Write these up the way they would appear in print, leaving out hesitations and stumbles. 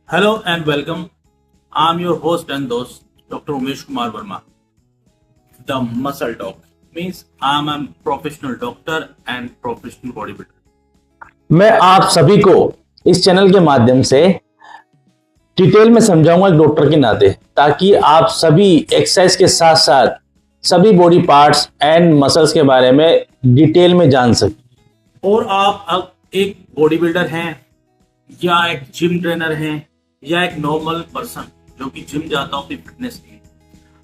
Hello and welcome. I'm your host and host, Dr. Umesh Kumar Verma. The Muscle Talk means I'm a professional doctor and professional bodybuilder. मैं आप सभी को इस channel के माध्यम से डिटेल में समझाऊंगा एक डॉक्टर के नाते, ताकि आप सभी एक्सरसाइज के साथ साथ सभी बॉडी पार्ट्स एंड मसल्स के बारे में डिटेल में जान सकें। और आप अब एक बॉडी बिल्डर हैं या एक जिम ट्रेनर हैं या एक नॉर्मल पर्सन जो कि जिम जाता हो अपनी फिटनेस के लिए,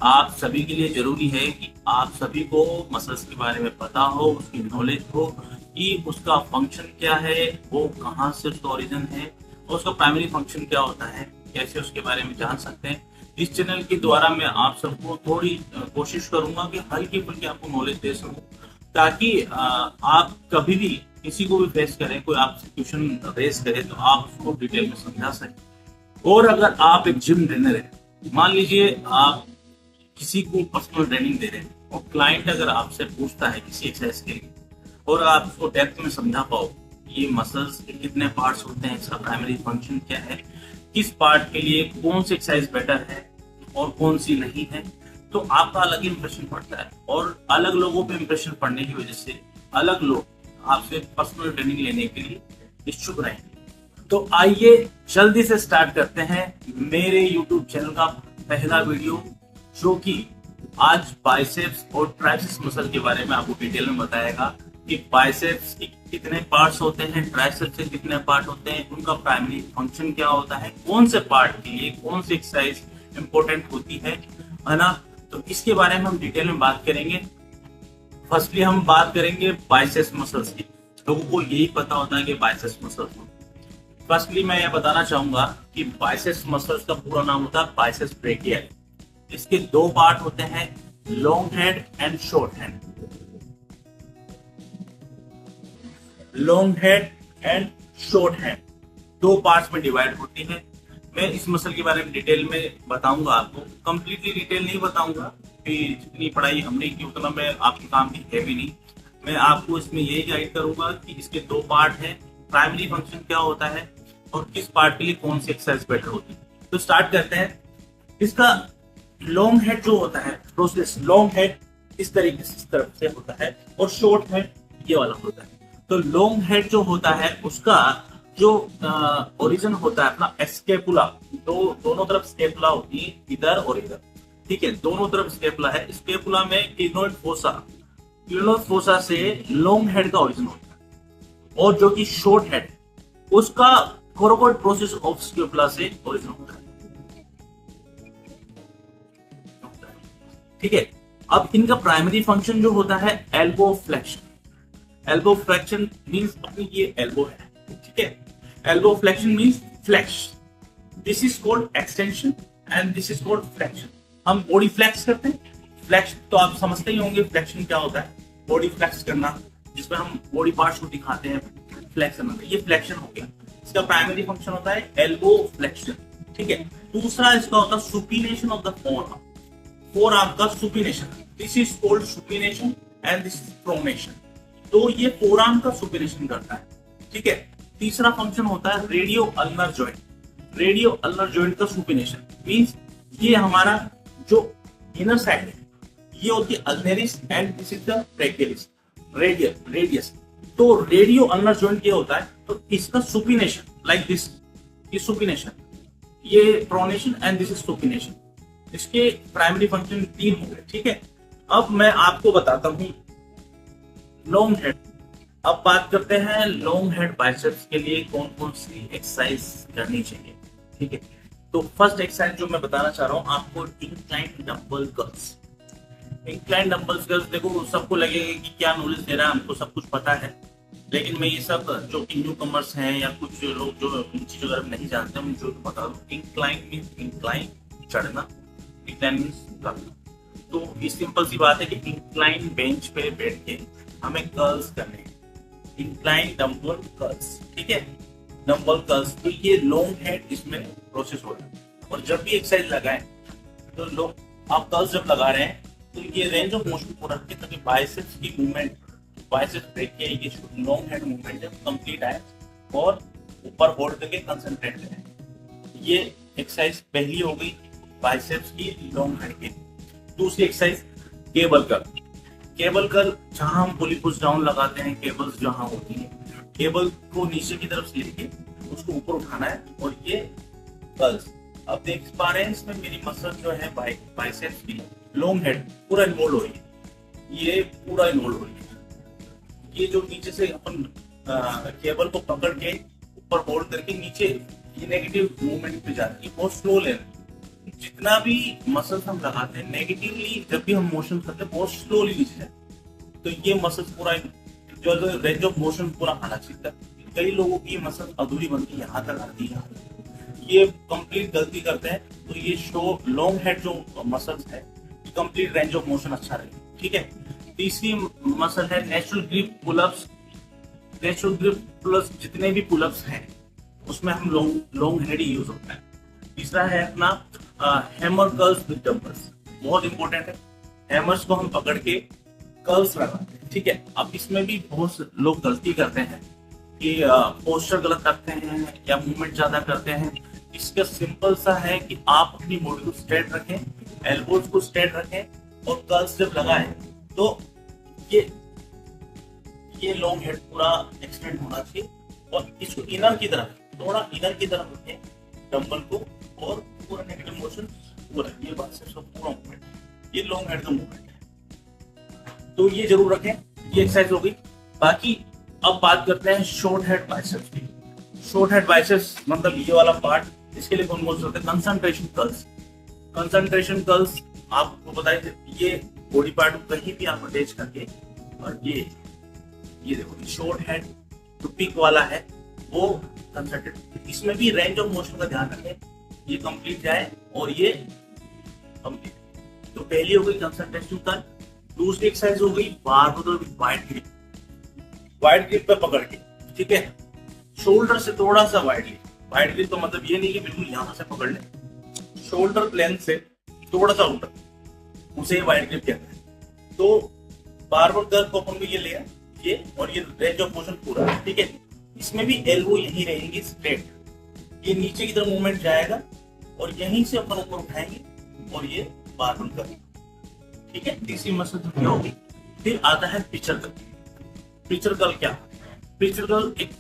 आप सभी के लिए जरूरी है कि आप सभी को मसल्स के बारे में पता हो, उसकी नॉलेज हो कि उसका फंक्शन क्या है, वो कहाँ से उसका ओरिजिन है और उसका प्राइमरी फंक्शन क्या होता है, कैसे उसके बारे में जान सकते हैं। इस चैनल के द्वारा मैं आप सबको थोड़ी कोशिश करूंगा कि हल्की फुल्की आपको नॉलेज दे सकूं, ताकि आप कभी भी किसी को भी फेस करें, कोई आपसे क्वेश्चन रेस करे तो आप उसको डिटेल में समझा सकें। और अगर आप एक जिम ट्रेनर है, मान लीजिए आप किसी को पर्सनल ट्रेनिंग दे रहे हैं और क्लाइंट अगर आपसे पूछता है किसी एक्सरसाइज के लिए और आप उसको डेप्थ में समझा पाओ ये मसल्स के कितने पार्ट्स होते हैं, इसका प्राइमरी फंक्शन क्या है, किस पार्ट के लिए कौन सी एक्सरसाइज बेटर है और कौन सी नहीं है, तो आपका अलग ही इंप्रेशन पड़ता है। और अलग लोगों पे इंप्रेशन पड़ने की वजह से अलग लोग आपसे पर्सनल ट्रेनिंग लेने के लिए इच्छुक रहेंगे। तो आइए जल्दी से स्टार्ट करते हैं मेरे YouTube चैनल का पहला वीडियो, जो कि आज बाइसेप्स और ट्राइसेप्स मसल के बारे में आपको डिटेल में बताएगा कि बाइसेप्स के कितने पार्ट्स होते हैं, ट्राइसेप्स के कितने पार्ट होते हैं, उनका प्राइमरी फंक्शन क्या होता है, कौन से पार्ट के लिए कौन सी एक्सरसाइज इंपॉर्टेंट होती है ना। तो इसके बारे में हम डिटेल में बात करेंगे। फर्स्टली हम बात करेंगे बाइसेप्स मसल्स की। लोगों को यही पता होता है कि बाइसेप्स मसल्स। फर्स्टली मैं यह बताना चाहूंगा कि बाइसेप्स मसल्स का पूरा नाम होता है बाइसेप्स ब्रेकियल। इसके दो पार्ट होते हैं, long head and short hand. Long head and short hand दो पार्ट्स में डिवाइड होती है। मैं इस मसल के बारे में डिटेल में बताऊंगा, आपको कंप्लीटली डिटेल नहीं बताऊंगा कि जितनी पढ़ाई हमने की उतना मैं आपके काम की है भी नहीं। मैं आपको इसमें यही गाइड करूंगा कि इसके दो पार्ट हैं, प्राइमरी फंक्शन क्या होता है और किस पार्ट के लिए कौन सी एक्सरसाइज बेटर होती है। तो स्टार्ट करते हैं। इसका लॉन्ग हेड जो होता है प्रोसेस, लॉन्ग हेड इस तरीके से इस तरफ से होता है और शॉर्ट हेड ये वाला होता है। तो लॉन्ग हेड जो होता है उसका जो ओरिजिन होता है अपना स्केपुला, तो दोनों तरफ स्केपुला होती है, इधर और इधर, ठीक है, दोनों तरफ स्केपुला है। स्केपुला में क्लिनोइड फोसा से लॉन्ग हेड का ओरिजिन होता है और जो कि शॉर्ट हेड उसका फॉरवर्ड प्रोसेस ऑफ स्केपुला से ओरिजिन होता है, ठीक है। अब इनका प्राइमरी फंक्शन जो होता है elbow flexion. Elbow flexion means अपनी ये एल्बो है, ठीक है। Elbow flexion means flex, this is called extension and this is called flexion. हम बॉडी फ्लेक्स करते हैं, फ्लेक्स तो आप समझते ही होंगे फ्लेक्शन क्या होता है, बॉडी फ्लेक्स करना, जिसमें हम बॉडी पार्ट्स को दिखाते हैं, फ्लेक्स करना, ये फ्लेक्शन हो गया। इसका प्राइमरी फंक्शन होता है एल्बो फ्लेक्शन, ठीक है। दूसरा इसका होता है supination of the forearm. Forearm का supination, this is called supination and this is pronation. तो ये फोरआर्म का सुपिनेशन करता है, ठीक है। तीसरा फंक्शन होता है radio ulnar joint. Radio ulnar joint का सुपिनेशन मींस ये हमारा जो इनर साइड है ये होती है ulnaris and this is the brachialis, radius. तो रेडियो अल्नर जॉइंट ये होता है, तो इसका सुपिनेशन लाइक दिस, ये सुपिनेशन, ये pronation and this is supination. इसके प्राइमरी फंक्शन तीन हो गए, ठीक है। अब मैं आपको बताता हूं लॉन्ग हेड। अब बात करते हैं लॉन्ग हेड बाइसेप्स के लिए कौन कौन सी एक्सरसाइज करनी चाहिए, ठीक है। तो फर्स्ट एक्सरसाइज जो मैं बताना चाह रहा हूं आपको, incline dumbbell curls. Incline dumbbell curls, देखो सबको लगेगा कि क्या नॉलेज दे रहा है, हमको सब कुछ पता है, लेकिन मैं ये सब जो कि न्यू कमर्स हैं या कुछ लोग जो इन चीजों के नहीं जानते हैं उनको बता दूं। इंक्लाइन मींस इंक्लाइन, चढ़ना, इंक्लाइन मींस उतरना। तो ये सिंपल सी बात है कि इंक्लाइन बेंच पे बैठ के हमें कर्ल्स करने हैं, इंक्लाइन डंबल कर्ल्स, ठीक है। डंबल कर्ल्स, तो ये लॉन्ग हेड इसमें प्रोसेस हो रहा है। और जब भी एक्सरसाइज लगाएं तो लोग आप कर्ल्स जब लगा रहे हैं तो ये रेंज ऑफ मोशन को रखें ताकि बाइसेप्स की मूवमेंट, बाइसेप्स ब्रेक किया ये लॉन्ग हेड मूवमेंट है कंप्लीट आए और ऊपर होल्ड करके कंसंट्रेट करें। ये एक्सरसाइज पहली हो गई बाइसेप्स की लॉन्ग हेड की। दूसरी exercise cable curl. Cable curl जहां हम पुली पुश डाउन लगाते हैं, केबल्स जहां होती है, केबल को नीचे की तरफ से लेके उसको ऊपर उठाना है और ये कर्ल्स। अब देख पा रहे हैं इसमें मेरी मसल जो है बाइसेप्स की लॉन्ग हेड पूरा इन्वॉल्व हो रही है, ये पूरा इन्वॉल्व हो रही है। ये जो नीचे से अपन केबल को पकड़ के ऊपर होल्ड करके नीचे ये नेगेटिव मूवमेंट पे जाती है, बहुत स्लो लेवल। जितना भी मसल्स हम लगाते हैं नेगेटिवली, जब भी हम मोशन करते हैं बहुत स्लोली नीचे जाते हैं, तो ये मसल्स पूरा जो रेंज ऑफ मोशन पूरा आना चाहिए। कई लोगों की मसल अधूरी बनती है, यहाँ तक आती है, ये कंप्लीट गलती करते हैं। तो ये शो लॉन्ग हेड जो मसल्स है कंप्लीट रेंज ऑफ मोशन अच्छा रहे। ठीक है। तीसरी मसल है natural grip pullups. Natural grip plus जितने भी पुलअप्स हैं उसमें हम लॉन्ग हेड ही यूज होता है। तीसरा है अपना हैमर कर्ल्स विद डंबल्स, बहुत इंपॉर्टेंट है। हैमर्स को हम पकड़ के कर्ल्स लगाते हैं। ठीक है। अब इसमें भी बहुत से लोग गलती करते हैं कि पोस्चर गलत रखते हैं या मूवमेंट ज्यादा करते हैं। इसका सिंपल सा है कि आप अपनी बॉडी को स्ट्रेट रखें, एल्बोज को स्ट्रेट रखें और कर्ल्स जब लगाएं तो ये लॉन्ग हेड पूरा एक्सटेंड होना चाहिए। और इसको इनर की तरफ, थोड़ा इनर की तरफ रखें डंबल को, और पूरा नेगेटिव मोशन पूरा, ये बाइसेप्स का पूरा मूवमेंट, ये लॉन्ग हेड का मूवमेंट है, तो ये जरूर रखें। ये एक्सरसाइज हो गई। बाकी अब बात करते हैं शॉर्ट हेड बाइसेप्स की। शॉर्ट हेड बाइसेप्स मतलब ये वाला पार्ट, इसके लिए कौन कौन से होते हैं? Concentration curls. कंसंट्रेशन कर्ल्स आपको बताइए, ये बॉडी पार्ट को कहीं भी आप अटैच करके, और ये देखो शॉर्ट हेड जो पिक वाला है वो कंसंट्रेट, इसमें भी रेंज ऑफ मोशन का ध्यान रखें, ये कंप्लीट जाए और ये कंप्लीट। तो पहली हो गई कंसंट्रेशन कर्ल। दूसरी एक्सरसाइज हो गई barbell with wide grip. Wide grip पे पकड़ के, ठीक है, शोल्डर से थोड़ा सा वाइडली। वाइड ग्रिप तो मतलब ये नहीं कि बिल्कुल यहां से पकड़ ले, शोल्डर लेंथ से थोड़ा सा ऊपर, उसे वाइड ग्रिप कहते हैं। तो बारबेल कर्ल को अपन को ये लिया, ये और ये रेंज ऑफ मोशन पूरा, ठीक है। इसमें भी एल्बो यही रहेगी स्ट्रेट, ये नीचे की तरफ मूवमेंट जाएगा और यहीं से अपन ऊपर उठाएंगे और ये बारबेल कर्ल, ठीक है। तीसरी मसल क्या होगी? फिर आता है पिचर कर्ल। पिचर कर्ल क्या? पिचर कर्ल एक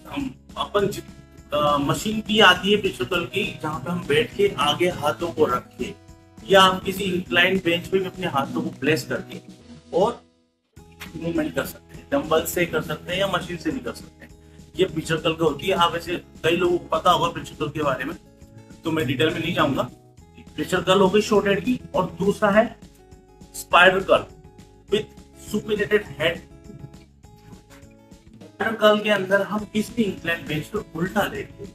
अपन मशीन भी आती है पिचर कर्ल की, जहां पे हम बैठ के आगे हाथों को रख के, या हम किसी इंक्लाइन बेंच पे भी अपने हाथों को प्लेस करके और मूवमेंट कर सकते हैं। डंबल से कर सकते हैं या मशीन से भी कर सकते हैं। ये पिचर कर्ल का होती है। आप ऐसे कई लोगों को पता होगा पिचर कर्ल के बारे में, तो मैं डिटेल में नहीं जाऊंगा। पिचर कर्ल हो गई शॉर्ट हेड की। और दूसरा है spider curl with supinated head. Spider curl के अंदर हम किसी इंक्लाइन बेंच पे उल्टा लेके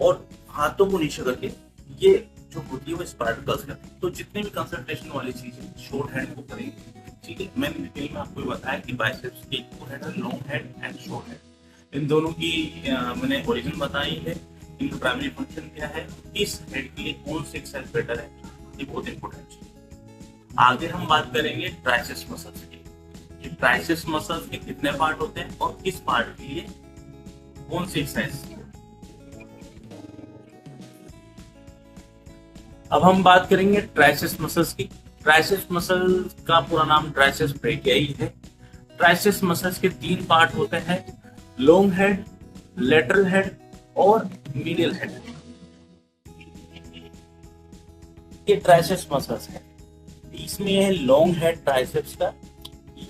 और हाथों को नीचे करके, ये जो होती है वो स्पाइडर कर्ल्स करते हैं। तो जितने भी कंसंट्रेशन वाली चीजें शॉर्ट हेड को करेंगे, ठीक है। मैंने डिटेल में आपको बताया कि बाइसेप्स की हेड है, long head and short head. इन दोनों की मैंने ओरिजिन बताई है, इनका प्राइमरी फंक्शन क्या है, इस हेड के लिए कौन सी एक्सरसाइज बेटर है, ये बहुत इंपॉर्टेंट है। आगे हम बात करेंगे ट्राइसेप्स मसल्स की। ये ट्राइसेप्स मसल्स के कितने पार्ट होते हैं और किस पार्ट के लिए कौन सी एक्सरसाइज। अब हम बात करेंगे ट्राइसेप्स मसल्स की। ट्राइसेप्स मसल का पूरा नाम ट्राइसेप्स ब्रेकियाई है। ट्राइसेप्स मसल्स के 3 पार्ट होते हैं, लॉन्ग हेड, लेटरल हेड और मीडियल हेड। ये ट्राइसेप्स मसल्स है। इसमें है लॉन्ग हेड ट्राइसेप्स का,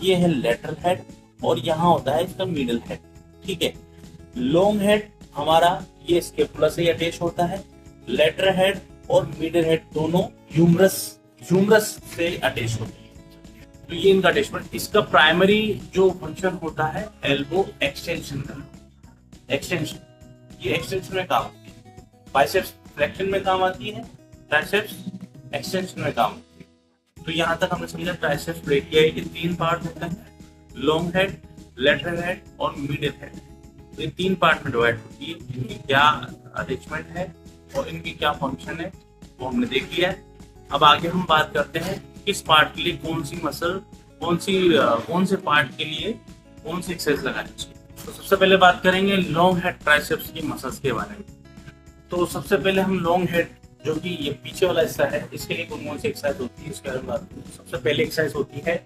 ये है लेटरल हेड और यहाँ होता है इसका मीडियल हेड, ठीक है। लॉन्ग हेड हमारा ये स्केपुला से अटैच होता है, लेटरल हेड और मिडिल हेड दोनों ह्यूमरस से अटैच होते हैं। तो ये इनका अटैचमेंट। इसका प्राइमरी जो फंक्शन होता है एल्बो एक्सटेंशन का। एक्सटेंशन, ये एक्सटेंशन में काम आती है, बाइसेप्स फ्लेक्शन में काम आती है, ट्राइसेप्स एक्सटेंशन में काम आती है। तो यहाँ तक हमने समझा ट्राइसेप्स ब्रेकियाई के 3 पार्ट होते हैं, लॉन्ग हेड, लेटरल हेड और मिडिल हेड। तो ये 3 पार्ट में डिवाइड होती है। इनकी क्या अटैचमेंट है और इनकी क्या फंक्शन है वो हमने देख लिया है। अब आगे हम बात करते हैं किस पार्ट के लिए कौन सी मसल, कौन से पार्ट के लिए कौन सी एक्सरसाइज लगानी चाहिए। तो सबसे पहले बात करेंगे लॉन्ग हेड ट्राइसेप्स की मसल्स के बारे में। तो सबसे पहले हम लॉन्ग हेड, जो कि ये पीछे वाला हिस्सा है, इसके लिए कौन सी एक्सरसाइज होती है इसके बारे में बात करें। सबसे पहले एक्सरसाइज होती है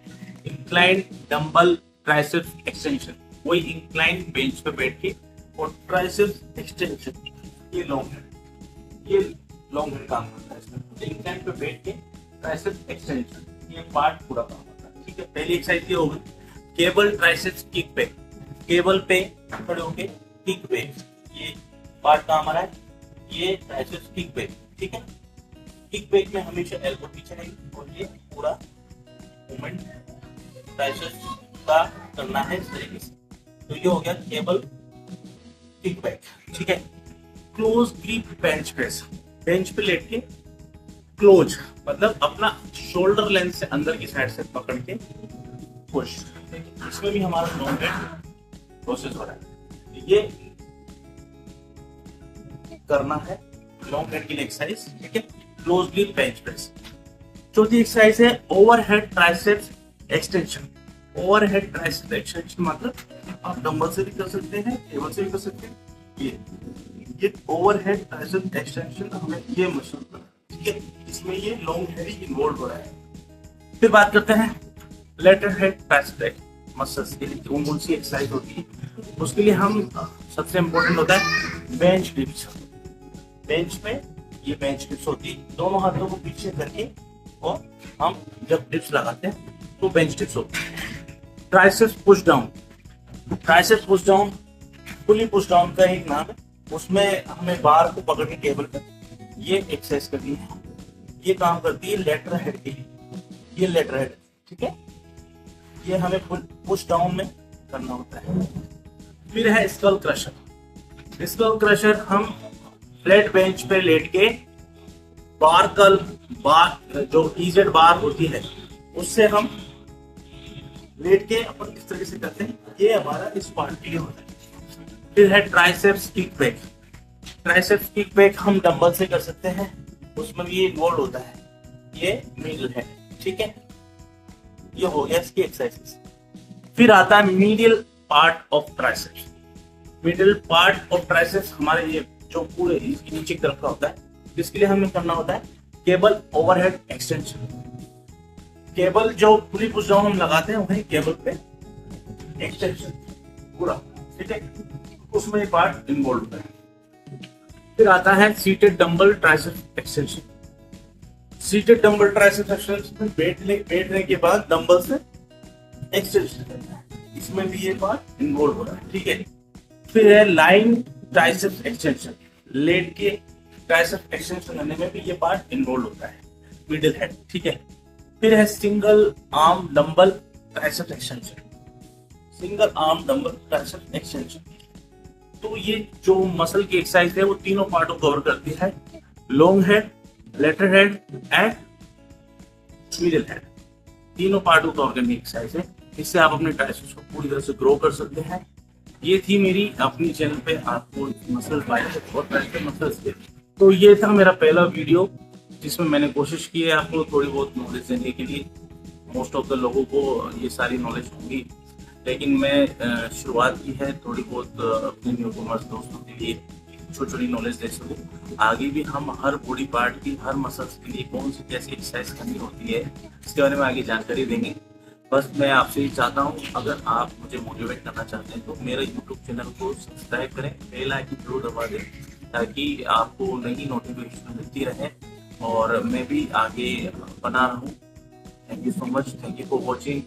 इंक्लाइन डंबल ट्राइसेप्स एक्सटेंशन, वही इंक्लाइन बेंच पे बैठ के और ट्राइसेप्स एक्सटेंशन। ये लॉन्ग हेड काम करता है इसमें, इंक्लाइन पे बैठ के ट्राइसेप्स एक्सटेंशन, ये पार्ट पूरा काम करता है। ठीक है, पहली एक्सरसाइज ये होगी cable triceps kick back, cable पे खड़े होके किक बैक, ये पार्ट काम आ रहा है, ये ट्राइसेप्स किक बैक। ठीक है, किक बैक में हमेशा एल्बो पीछे रहेगी और ये पूरा मूवमेंट ट्राइसेप्स का करना है इस तरीके से। तो ये हो गया केबल किक बैक। ठीक है, close grip bench press, bench पे लेट के क्लोज मतलब अपना शोल्डर लेंथ से अंदर की साइड से पकड़ के पुश, इसमें भी हमारा लॉन्ग हेड प्रोसेस हो रहा है। ये करना है लॉन्ग हेड की एक्सरसाइज। ठीक है, क्लोज ग्रिप बेंच प्रेस। चौथी एक्सरसाइज है overhead triceps extension. Overhead triceps extension मतलब आप डंबल से भी कर सकते हैं, टेबल से भी कर सकते हैं। ये ओवरहेड ट्राइसेप्स एक्सटेंशन हमें ये मसल पर, ठीक है, इसमें ये लॉन्ग हेड इन्वॉल्व हो रहा है। फिर बात करते हैं लेटरल हेड ट्राइसेप्स मसल्स के लिए कौन सी एक्सरसाइज होती है। उसके लिए हम सबसे इंपॉर्टेंट होता है बेंच डिप्स। बेंच में ये बेंच डिप्स होती है, दोनों हाथों को पीछे करके और हम जब डिप्स लगाते हैं तो बेंच डिप्स होती है। Triceps push down, triceps push down fully push down का एक नाम है। उसमें हमें बार को पकड़ के टेबल पे ये एक्सरसाइज करनी है। ये काम करती है लेटरल हेड के लिए, ये लेटरल हेड। ठीक है, ये हमें पुश डाउन में करना होता है। फिर है स्कल क्रशर। स्कल क्रशर हम फ्लैट बेंच पे लेट के बार जो इजेड बार होती है उससे हम लेट के अपन किस तरीके से करते हैं, ये हमारा इस पार्ट के लिए होता है। फिर है triceps kick back. Triceps kick back हम डंबल से कर सकते हैं, उसमें भी ये इन्वॉल्व होता है, ये मिडल है। ठीक है, ये हो गया इसकी एक्सरसाइजेस। फिर आता है medial part of triceps. Middle part of triceps हमारे ये जो पूरे नीचे की तरफ का होता है, जिसके लिए हमें करना होता है केबल ओवरहेड एक्सटेंशन। केबल जो पूरी पुश डाउन हम लगाते हैं वही केबल पे एक्सटेंशन पूरा। ठीक है, उसमें ये पार्ट इन्वॉल्व होता है। फिर आता है seated dumbbell triceps extension. Seated dumbbell triceps extension में बैठने के बाद डंबल से एक्सटेंशन करना है, इसमें भी ये पार्ट इन्वॉल्व हो रहा है। ठीक है, फिर है लाइन ट्राइसेप्स एक्सटेंशन। लेट के ट्राइसेप्स एक्सटेंशन करने में भी ये पार्ट इन्वॉल्व होता है, मिडिल हेड। ठीक है, फिर है single arm dumbbell triceps extension. Single arm dumbbell triceps extension, तो ये जो मसल की एक्सरसाइज है वो तीनों पार्टों को कवर करती है, long head, lateral head and middle head. तीनों पार्टों को कवर करने की एक्सरसाइज है। इससे आप अपने ट्राइसेप्स को पूरी तरह से ग्रो कर सकते हैं। ये थी मेरी अपनी चैनल पे आपको मसल बाइसेप्स और ट्राइसेप्स मसल्स के। तो ये था मेरा पहला वीडियो जिसमें मैंने कोशिश की है आपको थोड़ी बहुत नॉलेज देने के लिए। मोस्ट ऑफ द लोगों को ये सारी नॉलेज होगी, लेकिन मैं शुरुआत की है थोड़ी बहुत अपने न्यू कॉमर्स दोस्तों के लिए छोटी छोटी नॉलेज दे सकूँ। आगे भी हम हर बॉडी पार्ट की, हर मसल्स के लिए कौन सी कैसी एक्सरसाइज करनी होती है इसके बारे में आगे जानकारी देंगे। बस मैं आपसे ही चाहता हूँ, अगर आप मुझे मोटिवेट करना चाहते हैं तो मेरे यूट्यूब चैनल को सब्सक्राइब करें, बेल आइकन जरूर दबा दें ताकि आपको नई नोटिफिकेशन मिलती रहे और मैं भी आगे बना रहूँ। Thank you so much, thank you for watching.